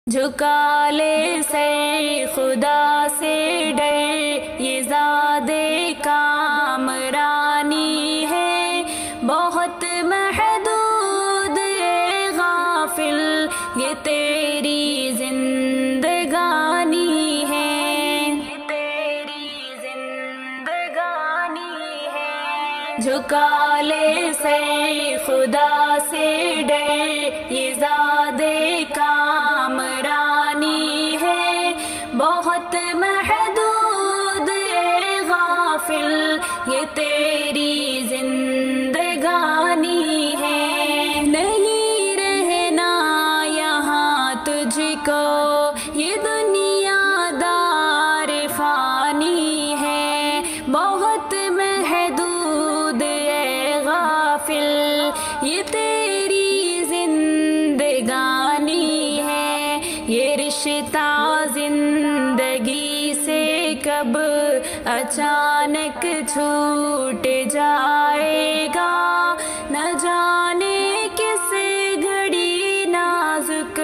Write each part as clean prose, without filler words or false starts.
جھکا لے سر خدا سے ڈر، یہ زادے کامرانی ہے، بہت محدود ہے غافل یہ تیری زندگانی ہے، یہ تیری زندگانی ہے۔ جھکا لے سر خدا سے ڈر، یہ زادے کامرانی ہے، بہت محدود ہے غافل یہ تیری زندگانی ہے۔ نہیں رہنا یہاں تجھ کو، یہ دنیا دار فانی ہے، بہت محدود ہے غافل یہ تیری زندگانی ہے۔ یہ رشتہ زندگی سے کب اچانک چھوٹ جائے گا، نہ جانے کس گھڑی نازک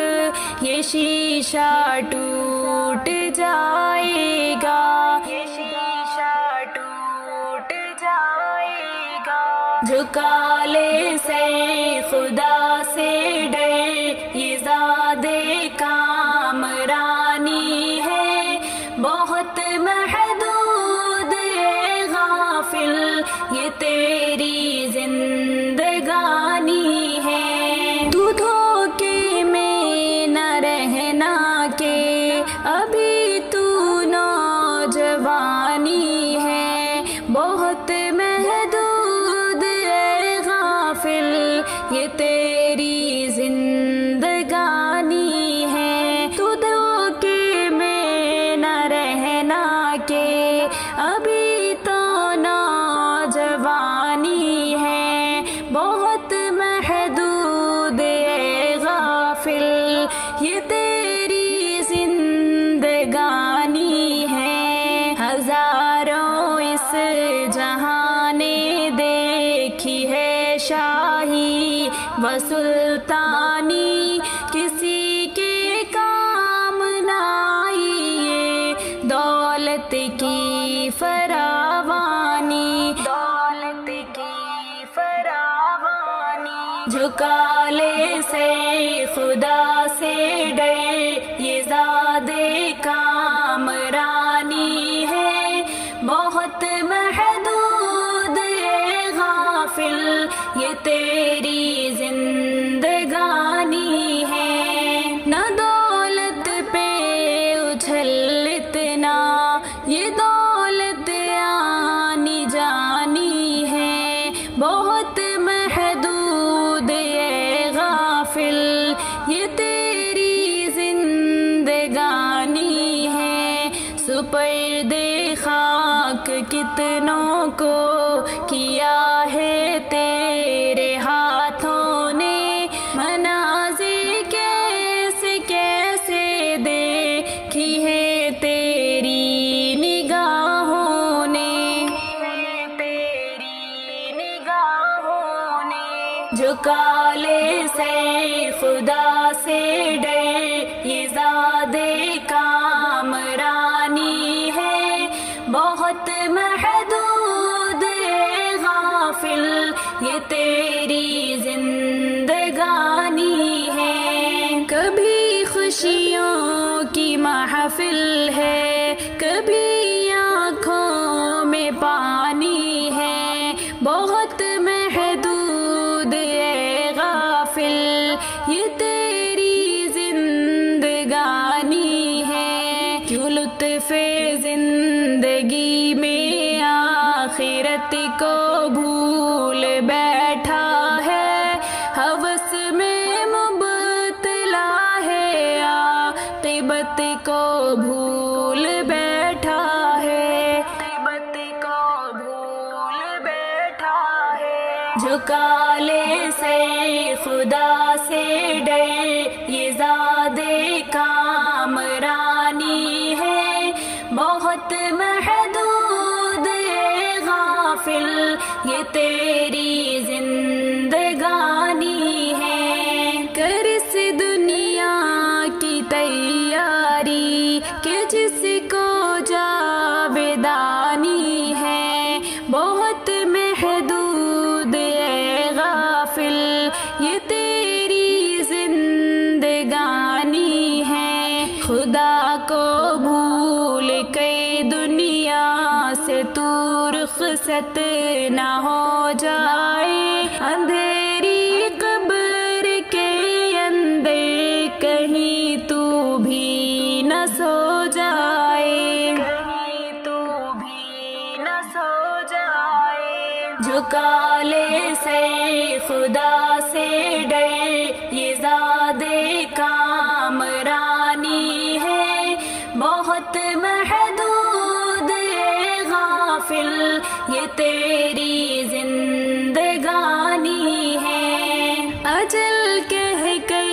یہ شیشہ ٹوٹ جائے گا، یہ شیشہ ٹوٹ جائے گا۔ جھکا لے سر خدا سے ڈر، یہ زادے کامرانی ہے، بہت محدود ہے غافل یہ تیری زندگانی ہے۔ تو دھوکے میں نہ رہنا کہ ابھی تو نوجوانی ہے، بہت محدود ہے غافل یہ تیری زندگانی ہے۔ تو دھوکے میں نہ رہنا کہ ابھی تو نوجوانی ہے، بہت محدود ہے غافل یہ تیری زندگانی ہے۔ ہزاروں اس جہاں نے دیکھی ہے شاہی و سلطانی، کسی کے کام نہ آئی یہ دولت کی فراوانی، دولت کی فراوانی۔ جھکا لے سر خدا سے ڈر، یہ زادے کامرانی ہے، بہت محدود ہے غافل یہ تیری زندگانی ہے۔ نہ دولت پہ اچھل اتنا، یہ دولت آنی جانی ہے، بہت محدود ہے غافل یہ تیری زندگانی ہے۔ سپرد خاک کتنوں کو کیا ہے تیرے ہاتھوں نے، مناظر کیسے کیسے دیکھی ہے تیری نگاہوں نے، تیری نگاہوں نے۔ جھکا لے سر خدا سے ڈر، یہ زادے کامرانی ہے، بہت محدود ہے غافل یہ تیری زندگانی ہے۔ کبھی خوشیوں کی محفل ہے، کبھی آنکھوں میں پانی ہے، بہت محدود ہے غافل یہ تیری زندگانی ہے۔ کیوں لطف زندگی میں آخرت کو بھول بیٹھا ہے، ہوس میں مبتلا ہے، عاقبت کو بھول بیٹھا ہے، عاقبت کو بھول بیٹھا ہے۔ جھکا لے سر خدا سے ڈر، یہ زادے کامرانی ہے، بہت محدود ہے غافل یہ تیری زندگانی ہے۔ کر اس دنیا کی تیاری کہ جس کو جاویدانی ہے بہت محدود ہے غافل یہ تیری زندگانی ہے خدا کو بھول کے دنیا سے تو رخصت نہ ہو جائے اندھیری قبر کے اندر کہیں تو بھی نہ سو جائے کہیں تو بھی نہ سو جائے جھکا لے سر خدا سے ڈر یہ ذات کامرانی ہے بہت محدود ہے غافل یہ تیری زندگانی ہے اجل کہہ کے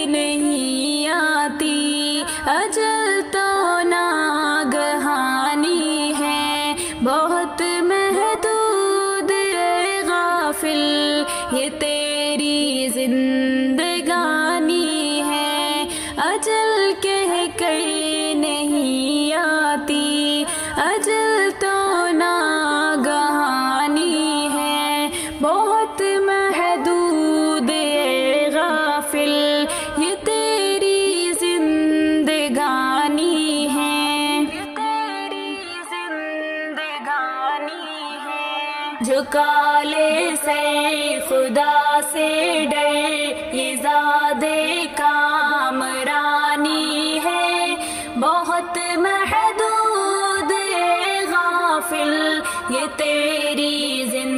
نہیں آتی اجل تو ناگہانی ہے بہت محدود ہے غافل یہ تیری زندگانی ہے اجل کہہ کے نہیں آتی اجل تو ناگہانی ہے بہت محدود ہے غافل یہ تیری زندگانی ہے یہ تیری زندگانی ہے جھکا لے سر خدا سے ڈر یہ ذات کامرانی ہے بہت محدود ہے غافل یہ تیری زندگانی